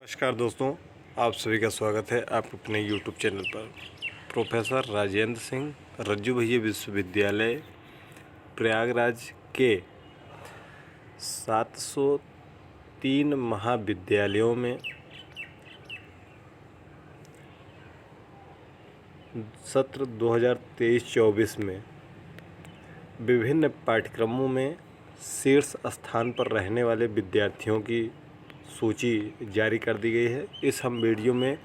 नमस्कार दोस्तों, आप सभी का स्वागत है आप अपने YouTube चैनल पर। प्रोफेसर राजेंद्र सिंह रज्जू भैया विश्वविद्यालय प्रयागराज के 703 महाविद्यालयों में सत्र 2023-24 में विभिन्न पाठ्यक्रमों में शीर्ष स्थान पर रहने वाले विद्यार्थियों की सूची जारी कर दी गई है। इस हम वीडियो में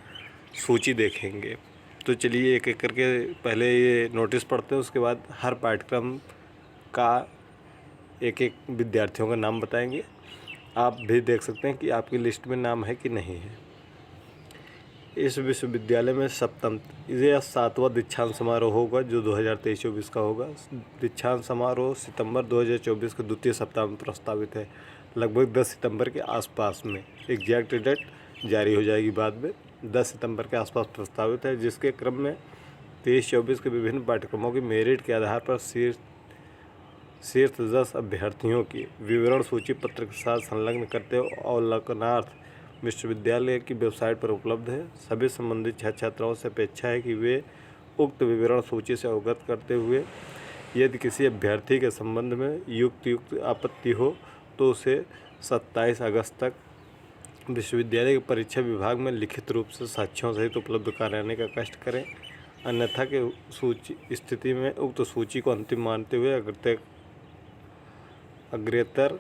सूची देखेंगे। तो चलिए एक एक करके पहले ये नोटिस पढ़ते हैं, उसके बाद हर पाठ्यक्रम का एक एक विद्यार्थियों का नाम बताएंगे। आप भी देख सकते हैं कि आपकी लिस्ट में नाम है कि नहीं है। इस विश्वविद्यालय में ये 7वां दीक्षांत समारोह होगा जो 2023-24 का होगा। दीक्षांत समारोह सितंबर 2024 के द्वितीय सप्ताह में प्रस्तावित है। लगभग 10 सितंबर के आसपास में एग्जैक्ट डेट जारी हो जाएगी बाद में। 10 सितंबर के आसपास प्रस्तावित है, जिसके क्रम में 23-24 के विभिन्न पाठ्यक्रमों की मेरिट के आधार पर शीर्ष 10 अभ्यर्थियों की विवरण सूची पत्र के साथ संलग्न करते हुए अवलोकनार्थ विश्वविद्यालय की वेबसाइट पर उपलब्ध है। सभी संबंधित छात्र छात्राओं से अपेक्षा है कि वे उक्त विवरण सूची से अवगत करते हुए यदि किसी अभ्यर्थी के संबंध में युक्त आपत्ति हो तो उसे 27 अगस्त तक विश्वविद्यालय के परीक्षा विभाग में लिखित रूप से साक्ष्यों सहित उपलब्ध कराने का कष्ट करें। अन्यथा के स्थिति में उक्त सूची को अंतिम मानते हुए अग्रेतर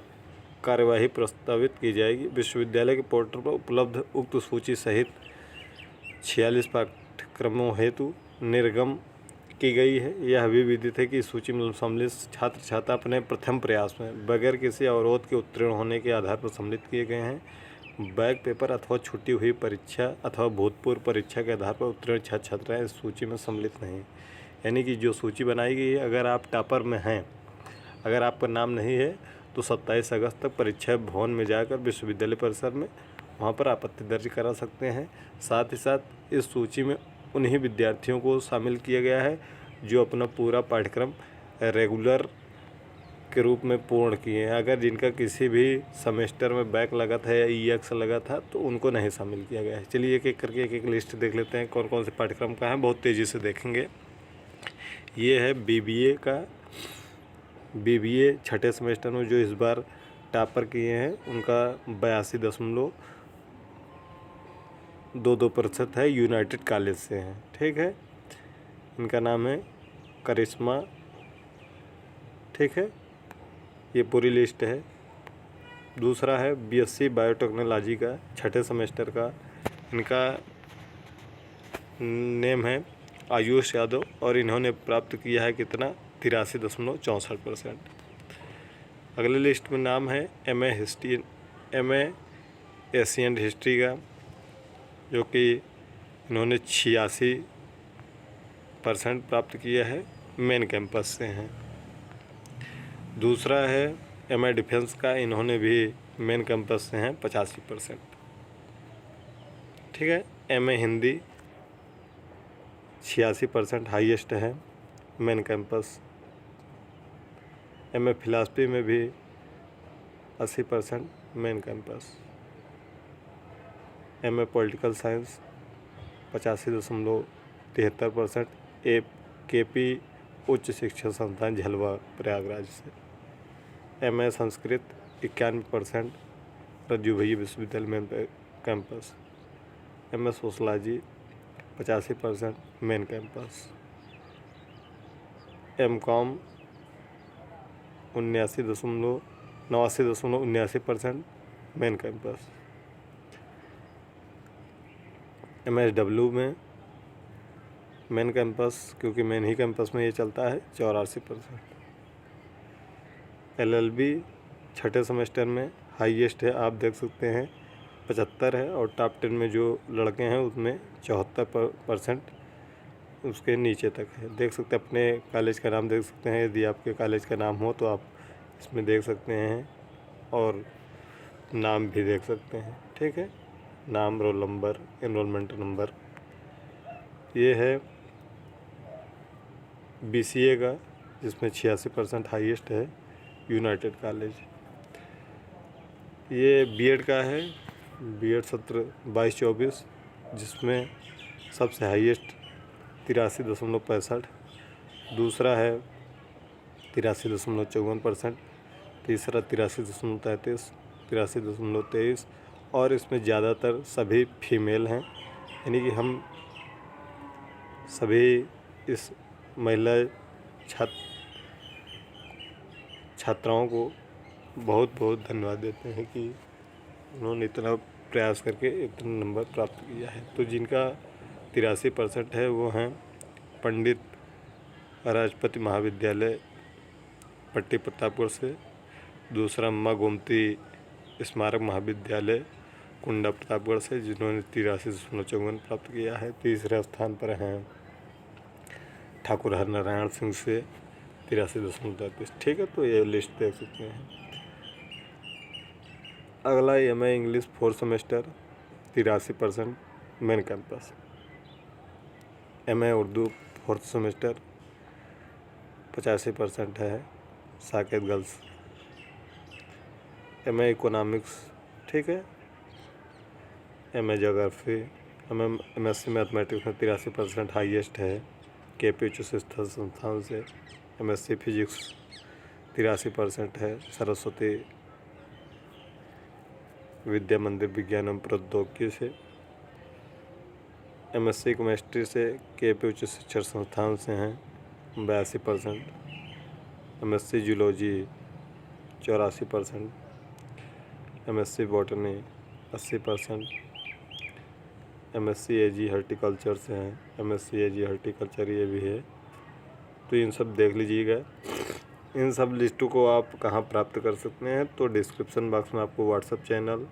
कार्यवाही प्रस्तावित की जाएगी। विश्वविद्यालय के पोर्टल पर उपलब्ध उक्त सूची सहित 46 पाठ्यक्रमों हेतु निर्गम की गई है। यह भी विदित है कि इस सूची में सम्मिलित छात्र छात्रा अपने प्रथम प्रयास में बगैर किसी अवरोध के उत्तीर्ण होने के आधार पर सम्मिलित किए गए हैं। बैक पेपर अथवा छुट्टी हुई परीक्षा अथवा भूतपूर्व परीक्षा के आधार पर उत्तीर्ण छात्र छात्राएँ इस सूची में सम्मिलित नहीं। यानी कि जो सूची बनाई गई है, अगर आप टॉपर में हैं, अगर आपका नाम नहीं है तो 27 अगस्त तक परीक्षा भवन में जाकर विश्वविद्यालय परिसर में वहाँ पर आपत्ति दर्ज करा सकते हैं। साथ ही साथ इस सूची में उन्हीं विद्यार्थियों को शामिल किया गया है जो अपना पूरा पाठ्यक्रम रेगुलर के रूप में पूर्ण किए हैं। अगर जिनका किसी भी सेमेस्टर में बैक लगा था या EX लगा था तो उनको नहीं शामिल किया गया है। चलिए एक एक करके एक लिस्ट देख लेते हैं कौन कौन से पाठ्यक्रम का है, बहुत तेज़ी से देखेंगे। ये है BBA छठे सेमेस्टर में जो इस बार टॉपर किए हैं उनका 82.22% है, यूनाइटेड कॉलेज से हैं। ठीक है, इनका नाम है करिश्मा। ठीक है, ये पूरी लिस्ट है। दूसरा है BSc बायोटेक्नोलॉजी का छठे सेमेस्टर का, इनका नेम है आयुष यादव और इन्होंने प्राप्त किया है कितना 83.64%। अगले लिस्ट में नाम है MA एशियन हिस्ट्री का, जो कि इन्होंने 86% प्राप्त किया है, मेन कैंपस से हैं। दूसरा है MA डिफेंस का, इन्होंने भी मेन कैंपस से हैं 85%। ठीक है, MA हिंदी 86% हाईएस्ट है, मेन कैंपस। MA फिलासफी में भी 80% main campus. MA political science 85.73%, KP उच्च शिक्षा संस्थान झलवा प्रयागराज से। MA संस्कृत 91%, रज्जू भैया विश्वविद्यालय में campus. MA sociology 85% main campus. MCOM 89.79% main campus. MSW में मेन कैंपस, क्योंकि मेन ही कैंपस में ये चलता है, 84%। LLB छठे सेमेस्टर में हाईएस्ट है, आप देख सकते हैं 75 है, और टॉप 10 में जो लड़के हैं उसमें 74% उसके नीचे तक है। देख सकते हैं, अपने कॉलेज का नाम देख सकते हैं। यदि आपके कॉलेज का नाम हो तो आप इसमें देख सकते हैं और नाम भी देख सकते हैं। ठीक है, नाम, रोल नंबर, एनरोलमेंट नंबर। ये है BCA का, जिसमें 86% हाईएस्ट है, यूनाइटेड कॉलेज। ये B.Ed का है, बीएड सत्र 22-24, जिसमें सबसे हाईएस्ट 83.65, दूसरा है 83.54%, तीसरा 83.33, 83.23, और इसमें ज़्यादातर सभी फीमेल हैं। यानी कि हम सभी इस महिला छात्राओं को बहुत बहुत धन्यवाद देते हैं कि उन्होंने इतना प्रयास करके इतना नंबर प्राप्त किया है। तो जिनका 83% है वो हैं पंडित राजपति महाविद्यालय पट्टी प्रतापगढ़ से, दूसरा माँ गोमती स्मारक महाविद्यालय कुंडा प्रतापगढ़ से, जिन्होंने 83.54 प्राप्त किया है। तीसरे स्थान पर हैं ठाकुर हरनारायण सिंह से 83.33। ठीक है, तो ये लिस्ट देख सकते हैं। अगला MA English 4th semester 83% main campus. MA Urdu 4th semester 85% है साकेत गर्ल्स। एमए इकोनॉमिक्स, ठीक है। एमए ज्योग्राफी, एमएससी मैथमेटिक्स में 83% हाईएस्ट है केपी उच्च शिक्षा संस्थान से। एमएससी फिजिक्स 83% है सरस्वती विद्या मंदिर विज्ञान एवं प्रौद्योगिकी से। एमएससी केमिस्ट्री से केपी उच्च शिक्षा संस्थान से हैं 82%। MSc zoology 84%। MSc botany 80%। MSc AG horticulture से हैं, एमएससी एजी हॉर्टिकल्चर ये भी है। तो इन सब देख लीजिएगा। इन सब लिस्टों को आप कहाँ प्राप्त कर सकते हैं, तो डिस्क्रिप्शन बॉक्स में आपको व्हाट्सएप चैनल,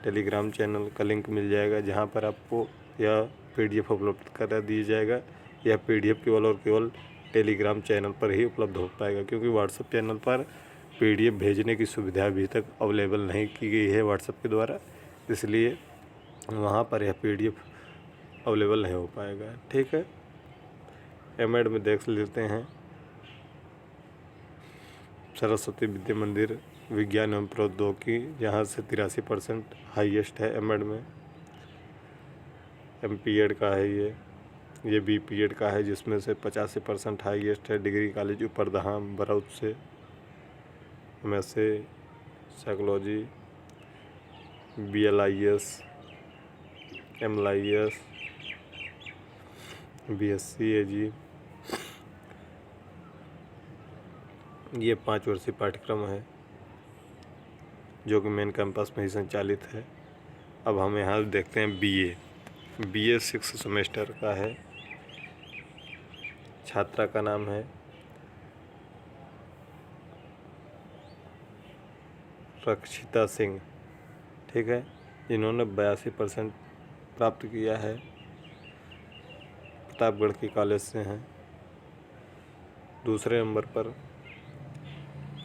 टेलीग्राम चैनल का लिंक मिल जाएगा, जहाँ पर आपको यह पीडीएफ उपलब्ध करा दिया जाएगा। यह पीडीएफ केवल और केवल टेलीग्राम चैनल पर ही उपलब्ध हो पाएगा, क्योंकि व्हाट्सएप चैनल पर पीडीएफ भेजने की सुविधा अभी तक अवेलेबल नहीं की गई है व्हाट्सएप के द्वारा, इसलिए वहाँ पर यह पीडीएफ अवेलेबल नहीं हो पाएगा। ठीक है, एमएड में देख लेते हैं सरस्वती विद्या मंदिर विज्ञान एवं प्रौद्योगिकी, जहाँ से 83% हाईएस्ट है एमएड में। एमपीएड का है ये बीपीएड का है, जिसमें से 85% हाईएस्ट है डिग्री कॉलेज उपरधाम बरौत से। MSc psychology, BLIS, MLIS, BSc एजी, ये 5 वर्षीय पाठ्यक्रम है जो कि मेन कैंपस में ही संचालित है। अब हम यहाँ देखते हैं बीए 6th सेमेस्टर का है। छात्रा का नाम है रक्षिता सिंह, ठीक है, जिन्होंने 82% प्राप्त किया है, प्रतापगढ़ की कॉलेज से हैं। दूसरे नंबर पर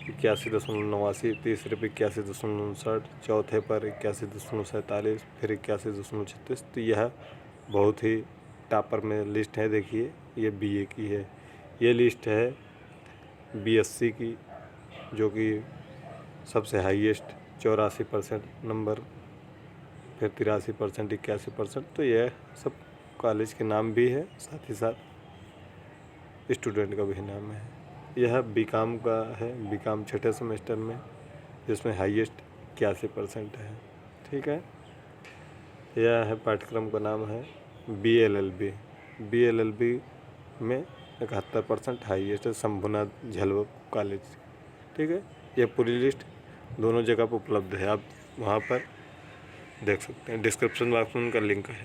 81.89, तीसरे पर 81.59, चौथे पर 81.47, फिर 81.36। तो यह बहुत ही टॉपर में लिस्ट है। देखिए, ये बीए की है। ये लिस्ट है बीएससी की, जो कि सबसे हाईएस्ट 84% नंबर, फिर 83%, 81%। तो यह सब कॉलेज के नाम भी है, साथ ही साथ स्टूडेंट का भी नाम है। यह बीकॉम का है, बीकॉम 6ठे सेमेस्टर में, जिसमें हाईएस्ट 81% है। ठीक है, यह है पाठ्यक्रम का नाम है बीएलएलबी। बीएलएलबी में 71% हाईएस्ट है शंभुनाथ झलवा कॉलेज। ठीक है, यह पूरी लिस्ट दोनों जगह पर उपलब्ध है, आप वहाँ पर देख सकते हैं। डिस्क्रिप्शन बॉक्स में उनका लिंक है।